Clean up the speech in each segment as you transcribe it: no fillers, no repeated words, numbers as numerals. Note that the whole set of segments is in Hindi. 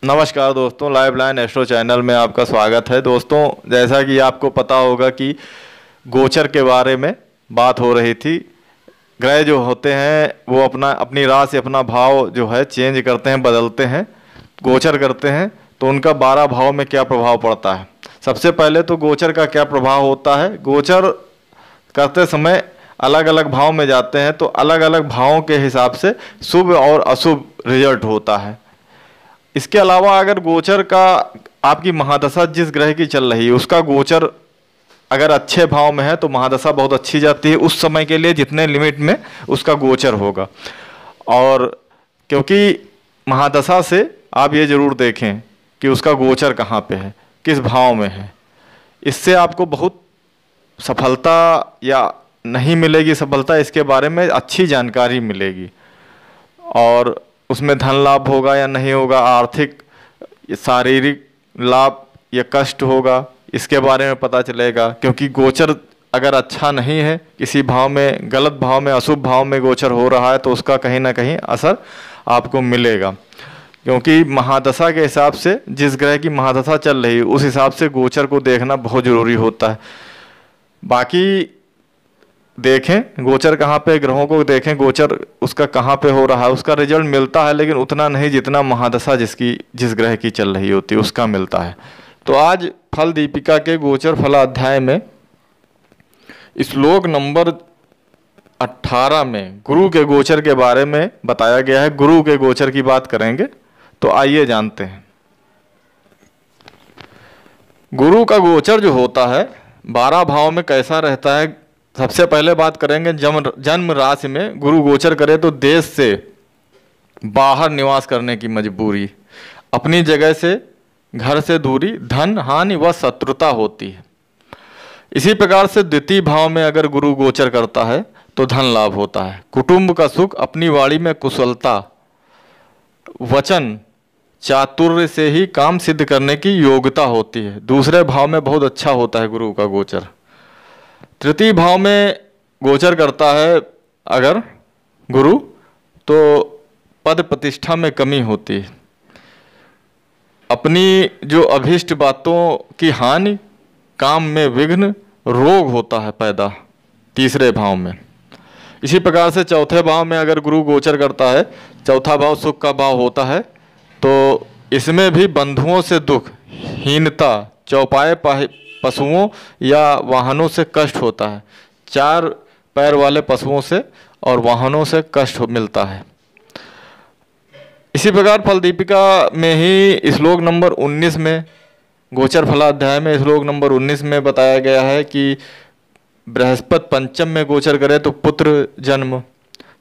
नमस्कार दोस्तों, लाइव लाइन एस्ट्रो चैनल में आपका स्वागत है। दोस्तों, जैसा कि आपको पता होगा कि गोचर के बारे में बात हो रही थी। ग्रह जो होते हैं वो अपनी राशि अपना भाव जो है चेंज करते हैं, बदलते हैं, गोचर करते हैं। तो उनका 12 भाव में क्या प्रभाव पड़ता है। सबसे पहले तो गोचर का क्या प्रभाव होता है। गोचर करते समय अलग अलग भाव में जाते हैं, तो अलग अलग भावों के हिसाब से शुभ और अशुभ रिजल्ट होता है। इसके अलावा अगर गोचर का आपकी महादशा जिस ग्रह की चल रही है उसका गोचर अगर अच्छे भाव में है तो महादशा बहुत अच्छी जाती है उस समय के लिए, जितने लिमिट में उसका गोचर होगा। और क्योंकि महादशा से आप ये जरूर देखें कि उसका गोचर कहाँ पे है, किस भाव में है। इससे आपको बहुत सफलता या नहीं मिलेगी सफलता, इसके बारे में अच्छी जानकारी मिलेगी और उसमें धन लाभ होगा या नहीं होगा, आर्थिक शारीरिक लाभ या कष्ट होगा, इसके बारे में पता चलेगा। क्योंकि गोचर अगर अच्छा नहीं है, किसी भाव में, गलत भाव में, अशुभ भाव में गोचर हो रहा है तो उसका कहीं ना कहीं असर आपको मिलेगा। क्योंकि महादशा के हिसाब से, जिस ग्रह की महादशा चल रही है उस हिसाब से गोचर को देखना बहुत ज़रूरी होता है। बाकी देखें गोचर कहाँ पे, ग्रहों को देखें गोचर उसका कहाँ पे हो रहा है, उसका रिजल्ट मिलता है, लेकिन उतना नहीं जितना महादशा जिस ग्रह की चल रही होती है उसका मिलता है। तो आज फल दीपिका के गोचर फलाध्याय में श्लोक नंबर 18 में गुरु के गोचर के बारे में बताया गया है। गुरु के गोचर की बात करेंगे, तो आइए जानते हैं। गुरु का गोचर जो होता है 12 भाव में कैसा रहता है। सबसे पहले बात करेंगे जन्म राशि में गुरु गोचर करे तो देश से बाहर निवास करने की मजबूरी, अपनी जगह से, घर से दूरी, धन हानि व शत्रुता होती है। इसी प्रकार से द्वितीय भाव में अगर गुरु गोचर करता है तो धन लाभ होता है, कुटुंब का सुख, अपनी वाणी में कुशलता, वचन चातुर्य से ही काम सिद्ध करने की योग्यता होती है। दूसरे भाव में बहुत अच्छा होता है गुरु का गोचर। तृतीय भाव में गोचर करता है अगर गुरु, तो पद प्रतिष्ठा में कमी होती है, अपनी जो अभीष्ट बातों की हानि, काम में विघ्न, रोग होता है पैदा तीसरे भाव में। इसी प्रकार से चौथे भाव में अगर गुरु गोचर करता है, चौथा भाव सुख का भाव होता है, तो इसमें भी बंधुओं से दुख, हीनता, चौपाए पशुओं या वाहनों से कष्ट होता है। 4 पैर वाले पशुओं से और वाहनों से कष्ट मिलता है। इसी प्रकार फल दीपिका में ही श्लोक नंबर 19 में, गोचर फलाध्याय में श्लोक नंबर 19 में बताया गया है कि बृहस्पति पंचम में गोचर करे तो पुत्र जन्म,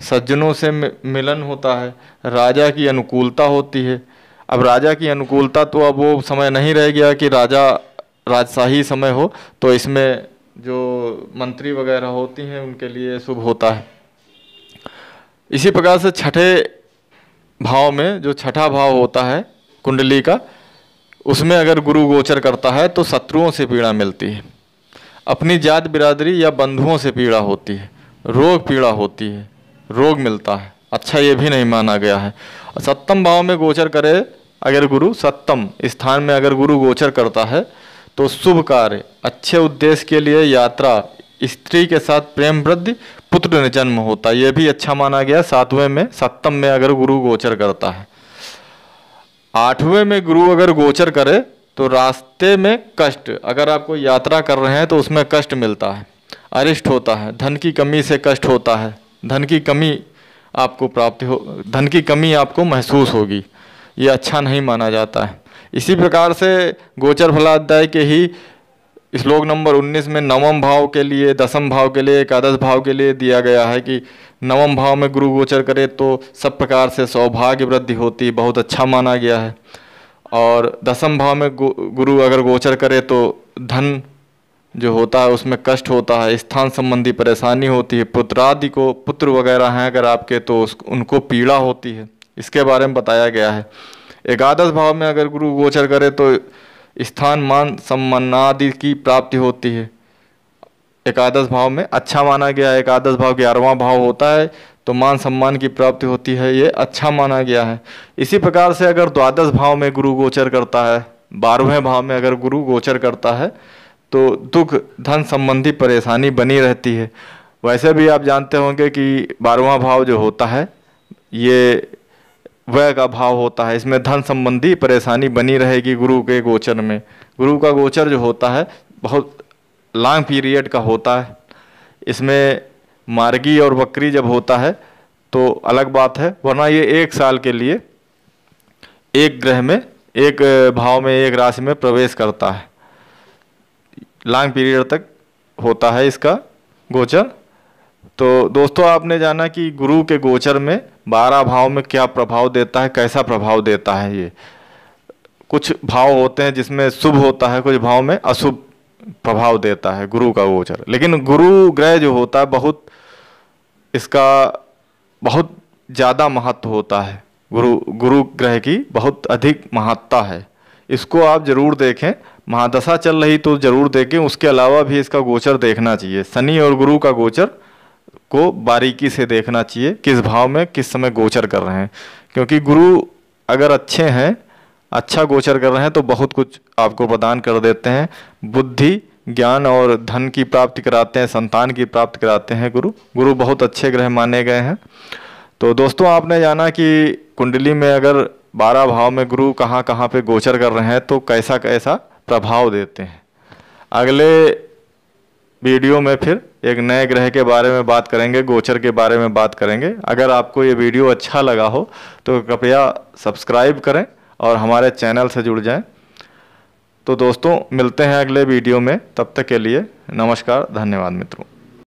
सज्जनों से मिलन होता है, राजा की अनुकूलता होती है। अब राजा की अनुकूलता तो अब वो समय नहीं रह गया कि राजशाही समय हो, तो इसमें जो मंत्री वगैरह होती हैं उनके लिए शुभ होता है। इसी प्रकार से छठे भाव में, जो छठा भाव होता है कुंडली का, उसमें अगर गुरु गोचर करता है तो शत्रुओं से पीड़ा मिलती है, अपनी जात बिरादरी या बंधुओं से पीड़ा होती है, रोग पीड़ा होती है, रोग मिलता है, अच्छा ये भी नहीं माना गया है। सप्तम भाव में गोचर करे अगर गुरु, सप्तम स्थान में अगर गुरु गोचर करता है तो शुभ कार्य, अच्छे उद्देश्य के लिए यात्रा, स्त्री के साथ प्रेम वृद्धि, पुत्र जन्म होता है, यह भी अच्छा माना गया। 7वें में, सप्तम में अगर गुरु गोचर करता है। 8वें में गुरु अगर गोचर करे तो रास्ते में कष्ट, अगर आप कोई यात्रा कर रहे हैं तो उसमें कष्ट मिलता है, अरिष्ट होता है, धन की कमी से कष्ट होता है, धन की कमी आपको प्राप्ति हो, धन की कमी आपको महसूस होगी, ये अच्छा नहीं माना जाता है। इसी प्रकार से गोचर फलाध्याय के ही श्लोक नंबर 19 में 9वें भाव के लिए, 10वें भाव के लिए, एकादश भाव के लिए दिया गया है कि 9वें भाव में गुरु गोचर करे तो सब प्रकार से सौभाग्य वृद्धि होती है, बहुत अच्छा माना गया है। और 10वें भाव में गुरु अगर गोचर करे तो धन जो होता है उसमें कष्ट होता है, स्थान संबंधी परेशानी होती है, पुत्रादि को, पुत्र वगैरह हैं अगर आपके तो उनको पीड़ा होती है, इसके बारे में बताया गया है। एकादश भाव में अगर गुरु गोचर करे तो स्थान, मान, सम्मानादि की प्राप्ति होती है। एकादश भाव में अच्छा माना गया है। एकादश भाव 11वां भाव होता है, तो मान सम्मान की प्राप्ति होती है, ये अच्छा माना गया है। इसी प्रकार से अगर द्वादश भाव में गुरु गोचर करता है, 12वें भाव में अगर गुरु गोचर करता है तो दुख धन संबंधी परेशानी बनी रहती है। वैसे भी आप जानते होंगे कि 12वां भाव जो होता है ये व्यय का भाव होता है, इसमें धन संबंधी परेशानी बनी रहेगी गुरु के गोचर में। गुरु का गोचर जो होता है बहुत लॉन्ग पीरियड का होता है, इसमें मार्गी और वक्री जब होता है तो अलग बात है, वरना ये 1 साल के लिए एक ग्रह में, एक भाव में, एक राशि में प्रवेश करता है, लॉन्ग पीरियड तक होता है इसका गोचर। तो दोस्तों आपने जाना कि गुरु के गोचर में 12 भाव में क्या प्रभाव देता है, कैसा प्रभाव देता है। ये कुछ भाव होते हैं जिसमें शुभ होता है, कुछ भाव में अशुभ प्रभाव देता है गुरु का गोचर। लेकिन गुरु ग्रह जो होता है इसका बहुत ज़्यादा महत्व होता है, गुरु ग्रह की बहुत अधिक महत्ता है। इसको आप जरूर देखें, महादशा चल रही तो जरूर देखें, उसके अलावा भी इसका गोचर देखना चाहिए। शनि और गुरु का गोचर को बारीकी से देखना चाहिए, किस भाव में किस समय गोचर कर रहे हैं, क्योंकि गुरु अगर अच्छे हैं, अच्छा गोचर कर रहे हैं तो बहुत कुछ आपको प्रदान कर देते हैं। बुद्धि, ज्ञान और धन की प्राप्ति कराते हैं, संतान की प्राप्ति कराते हैं। गुरु बहुत अच्छे ग्रह माने गए हैं। तो दोस्तों आपने जाना कि कुंडली में अगर 12 भाव में गुरु कहाँ कहाँ पे गोचर कर रहे हैं तो कैसा कैसा प्रभाव देते हैं। अगले वीडियो में फिर एक नए ग्रह के बारे में बात करेंगे, गोचर के बारे में बात करेंगे। अगर आपको ये वीडियो अच्छा लगा हो तो कृपया सब्सक्राइब करें और हमारे चैनल से जुड़ जाएं। तो दोस्तों मिलते हैं अगले वीडियो में, तब तक के लिए नमस्कार, धन्यवाद मित्रों।